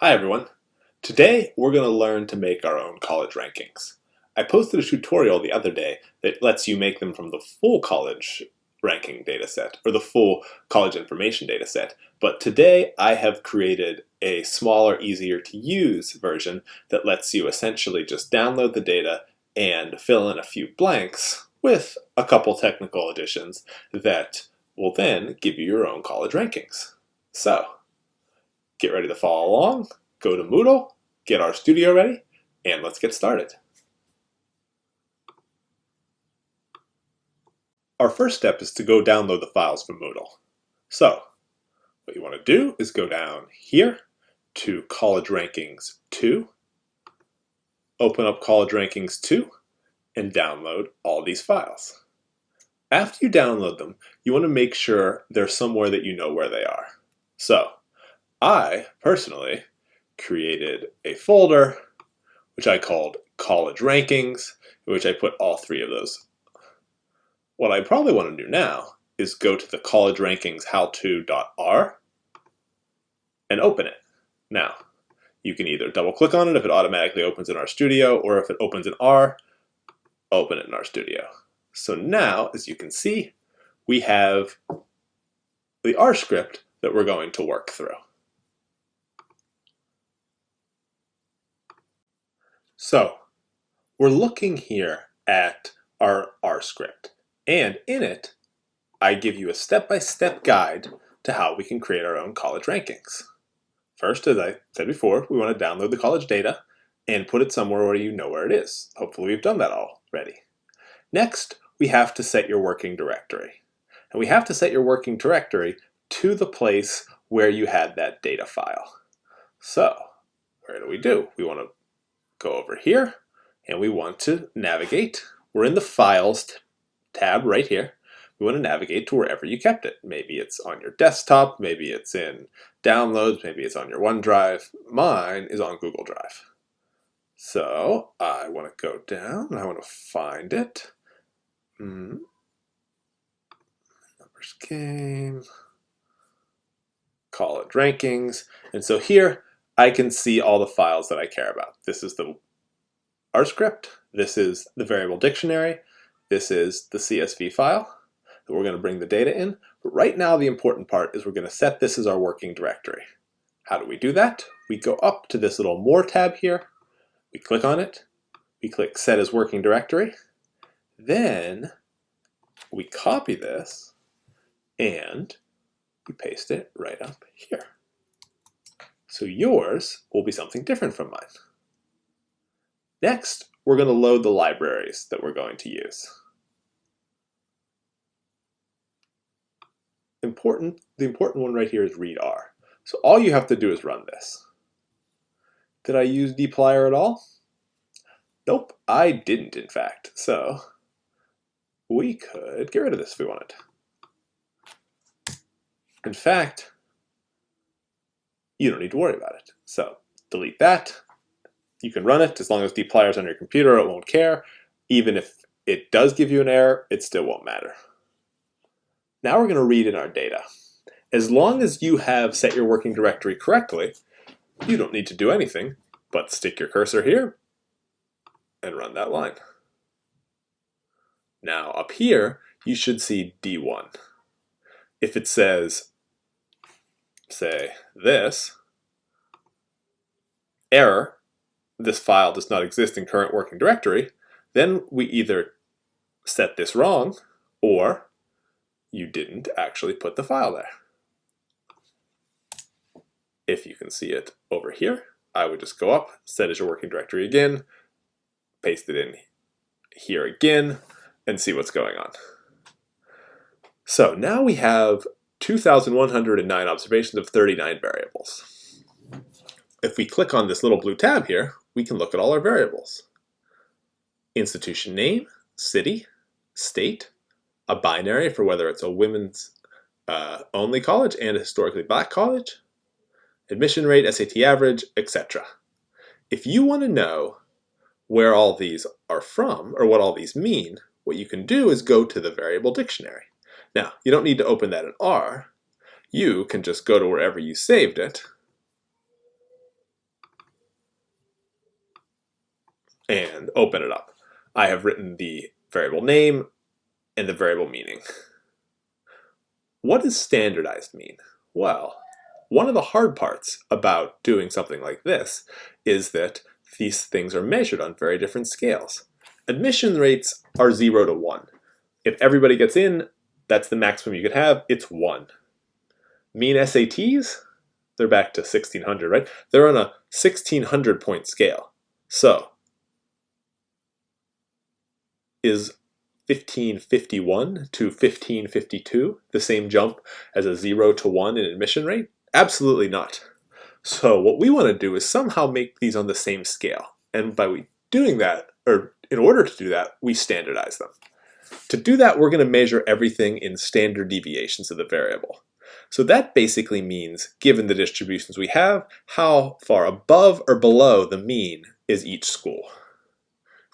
Hi everyone. Today we're going to learn to make our own college rankings. I posted a tutorial the other day that lets you make them from the full college ranking dataset, or the full college information dataset, but today I have created a smaller, easier to use version that lets you essentially just download the data and fill in a few blanks with a couple technical additions that will then give you your own college rankings. So, get ready to follow along, go to Moodle, get RStudio ready, and let's get started. Our first step is to go download the files from Moodle. So, what you want to do is go down here to College Rankings 2, open up College Rankings 2, and download all these files. After you download them, you want to make sure they're somewhere that you know where they are. So, I, personally, created a folder which I called College Rankings, in which I put all three of those. What I probably want to do now is go to the College Rankings howto.r and open it. Now, you can either double click on it if it automatically opens in RStudio, or if it opens in R, open it in RStudio. So now, as you can see, we have the R script that we're going to work through. So, we're looking here at our R script, and in it, I give you a step-by-step guide to how we can create our own college rankings. First, as I said before, we want to download the college data and put it somewhere where you know where it is. Hopefully we've done that already. Next, we have to set your working directory. And we have to set your working directory to the place where you had that data file. So, where do? We want to go over here, and we want to navigate. We're in the Files tab right here. We want to navigate to wherever you kept it. Maybe it's on your desktop, maybe it's in Downloads, maybe it's on your OneDrive. Mine is on Google Drive. So I want to go down, and I want to find it. Numbers game, college rankings. And so here I can see all the files that I care about. This is the R script, this is the variable dictionary, this is the CSV file that we're going to bring the data in. But right now the important part is we're going to set this as our working directory. How do we do that? We go up to this little More tab here, we click on it, we click Set as Working Directory, then we copy this and we paste it right up here. So yours will be something different from mine. Next, we're going to load the libraries that we're going to use. The important one right here is readr. So all you have to do is run this. Did I use dplyr at all? Nope, I didn't in fact. So we could get rid of this if we wanted. In fact, you don't need to worry about it. So delete that. You can run it as long as dplyr is on your computer, it won't care. Even if it does give you an error, it still won't matter. Now we're going to read in our data. As long as you have set your working directory correctly, you don't need to do anything but stick your cursor here and run that line. Now up here, you should see D1. If it says, say, this, error, this file does not exist in current working directory, then we either set this wrong or you didn't actually put the file there. If you can see it over here, I would just go up, set as your working directory again, paste it in here again, and see what's going on. So now we have 2,109 observations of 39 variables. If we click on this little blue tab here, we can look at all our variables. Institution name, city, state, a binary for whether it's a women's only college and a historically black college, admission rate, SAT average, etc. If you want to know where all these are from, or what all these mean, what you can do is go to the variable dictionary. Now, you don't need to open that in R. You can just go to wherever you saved it, and open it up. I have written the variable name and the variable meaning. What does standardized mean? Well, one of the hard parts about doing something like this is that these things are measured on very different scales. Admission rates are 0 to 1. If everybody gets in, that's the maximum you could have, it's 1. Mean SATs, they're back to 1600, right? They're on a 1600 point scale. So, is 1551 to 1552 the same jump as a 0 to 1 in admission rate? Absolutely not. So what we want to do is somehow make these on the same scale. And by doing that, or in order to do that, we standardize them. To do that, we're going to measure everything in standard deviations of the variable. So that basically means, given the distributions we have, how far above or below the mean is each school.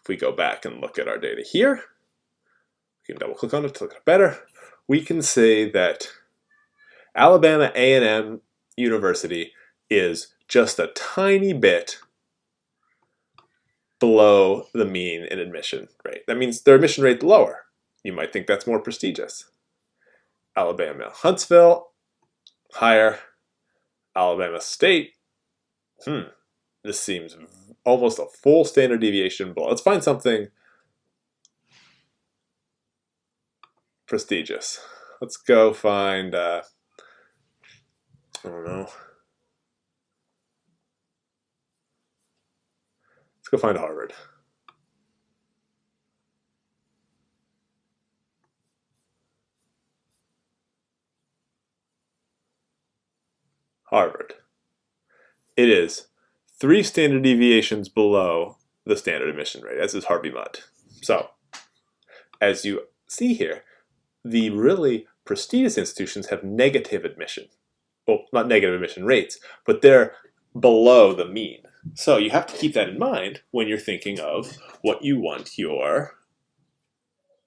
If we go back and look at our data here, we can double click on it to look at it better. We can say that Alabama A&M University is just a tiny bit below the mean in admission rate. That means their admission rate lower. You might think that's more prestigious. Alabama Huntsville, higher. Alabama State, this seems almost a full standard deviation below. Let's find something prestigious. Let's go find, I don't know. Let's go find Harvard. Harvard. It is 3 standard deviations below the standard admission rate, as is Harvey Mudd. So, as you see here, the really prestigious institutions have negative admission. Well, not negative admission rates, but they're below the mean. So you have to keep that in mind when you're thinking of what you want your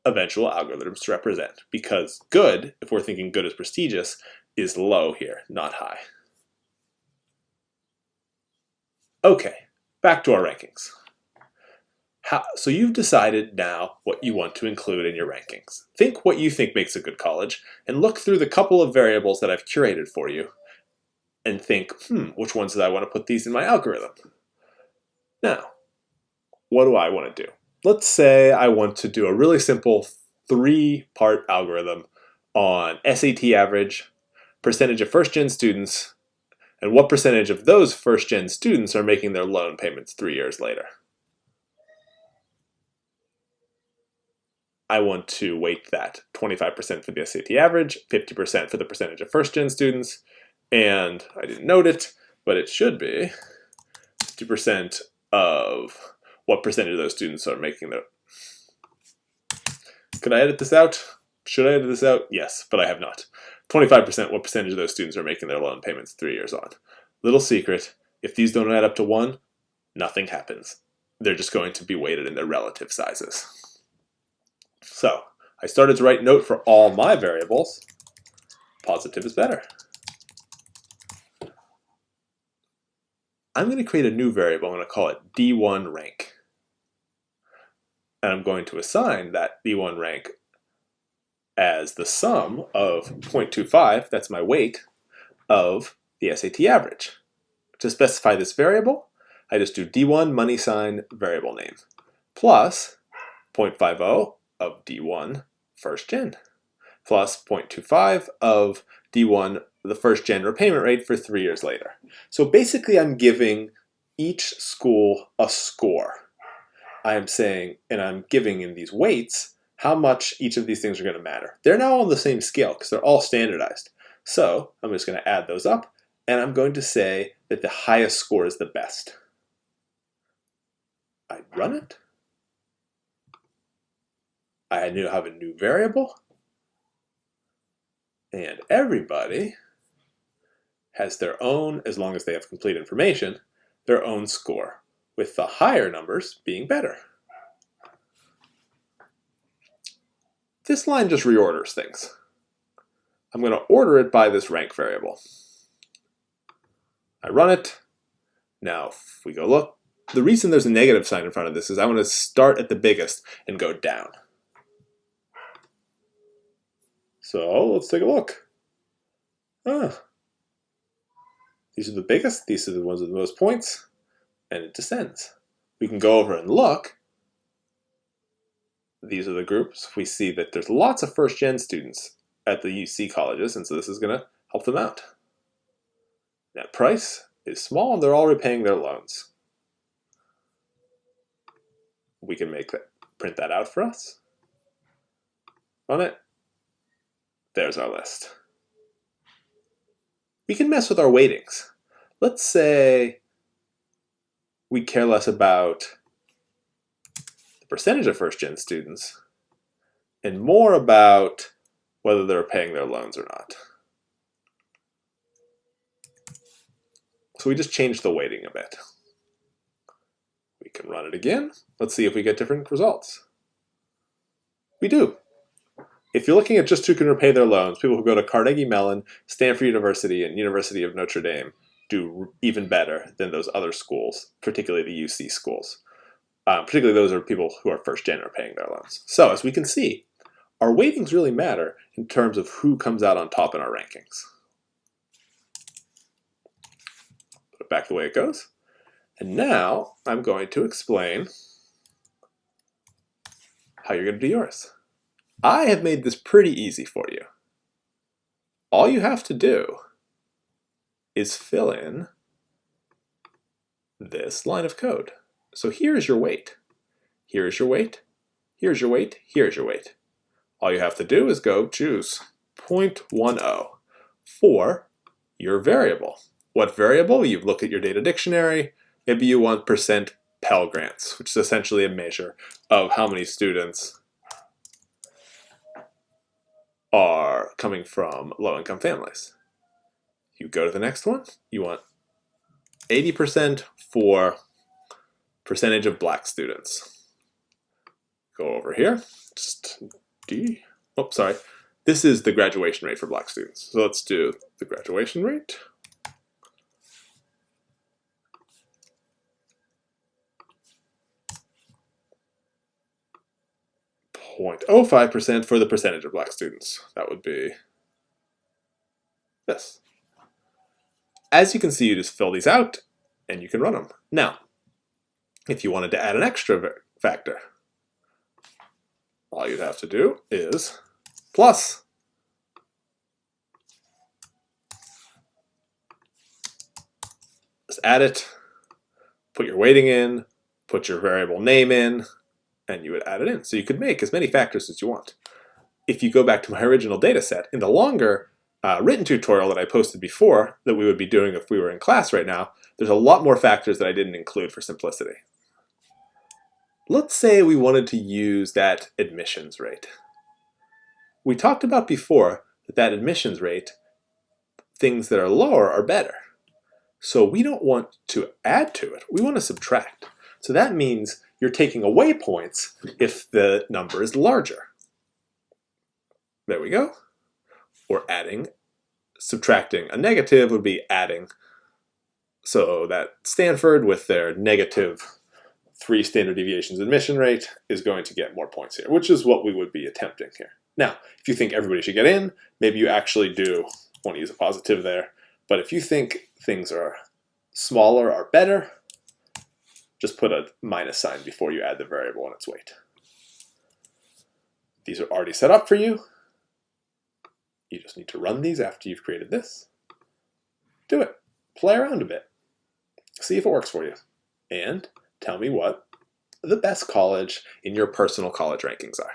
eventual algorithms to represent. Because good, if we're thinking good as prestigious, is low here, not high. Okay, back to our rankings. So you've decided now what you want to include in your rankings. Think what you think makes a good college, and look through the couple of variables that I've curated for you, and think, which ones do I want to put these in my algorithm? Now, what do I want to do? Let's say I want to do a really simple 3-part algorithm on SAT average, percentage of first-gen students, and what percentage of those first-gen students are making their loan payments 3 years later. I want to weight that 25% for the SAT average, 50% for the percentage of first-gen students, and I didn't note it, but it should be 50% of what percentage of those students are making their... Could I edit this out? Should I edit this out? Yes, but I have not. 25% what percentage of those students are making their loan payments 3 years on. Little secret, if these don't add up to 1, nothing happens. They're just going to be weighted in their relative sizes. So, I started to write note for all my variables. Positive is better. I'm going to create a new variable. I'm going to call it D1 rank. And I'm going to assign that D1 rank as the sum of 0.25, that's my weight, of the SAT average. To specify this variable, I just do D1 money sign variable name plus 0.50 of D1 first gen plus 0.25 of D1 the first gen repayment rate for 3 years later. So basically I'm giving each school a score. I am saying, and I'm giving in these weights, how much each of these things are going to matter. They're now on the same scale because they're all standardized. So I'm just going to add those up, and I'm going to say that the highest score is the best. I run it. I now have a new variable. And everybody has their own, as long as they have complete information, their own score, with the higher numbers being better. This line just reorders things. I'm going to order it by this rank variable. I run it. Now, if we go look, The reason there's a negative sign in front of this is I want to start at the biggest and go down. So let's take a look. These are the biggest, these are the ones with the most points, and it descends. We can go over and look. These are the groups. We see that there's lots of first-gen students at the UC colleges, and so this is going to help them out. Net price is small, and they're all repaying their loans. We can print that out for us. Run it. There's our list. We can mess with our weightings. Let's say we care less about the percentage of first-gen students and more about whether they're paying their loans or not. So we just change the weighting a bit. We can run it again. Let's see if we get different results. We do. If you're looking at just who can repay their loans, people who go to Carnegie Mellon, Stanford University, and University of Notre Dame do even better than those other schools, particularly the UC schools. Particularly those are people who are first-gen or paying their loans. So as we can see, our weightings really matter in terms of who comes out on top in our rankings. Put it back the way it goes. And now I'm going to explain how you're going to do yours. I have made this pretty easy for you. All you have to do is fill in this line of code. So here's your weight. Here's your weight. Here's your weight. Here's your weight. All you have to do is go choose 0.10 for your variable. What variable? You look at your data dictionary. Maybe you want percent Pell Grants, which is essentially a measure of how many students are coming from low-income families. You go to the next one. You want 80% for percentage of black students. Go over here. Just D. Oh, sorry. This is the graduation rate for black students. So let's do the graduation rate. .05% for the percentage of black students. That would be this. As you can see, you just fill these out and you can run them. Now, if you wanted to add an extra factor, all you'd have to do is plus. Just add it, put your weighting in, put your variable name in, and you would add it in. So you could make as many factors as you want. If you go back to my original data set, in the longer written tutorial that I posted before that we would be doing if we were in class right now, there's a lot more factors that I didn't include for simplicity. Let's say we wanted to use that admissions rate. We talked about before that admissions rate, things that are lower are better. So we don't want to add to it, we want to subtract. So that means you're taking away points if the number is larger. There we go. Or adding, subtracting a negative would be adding. So that Stanford with their -3 standard deviations admission rate is going to get more points here, which is what we would be attempting here. Now, if you think everybody should get in, maybe you actually do want to use a positive there. But if you think things are smaller are better, just put a minus sign before you add the variable and its weight. These are already set up for you. You just need to run these after you've created this. Do it. Play around a bit. See if it works for you. And tell me what the best college in your personal college rankings are.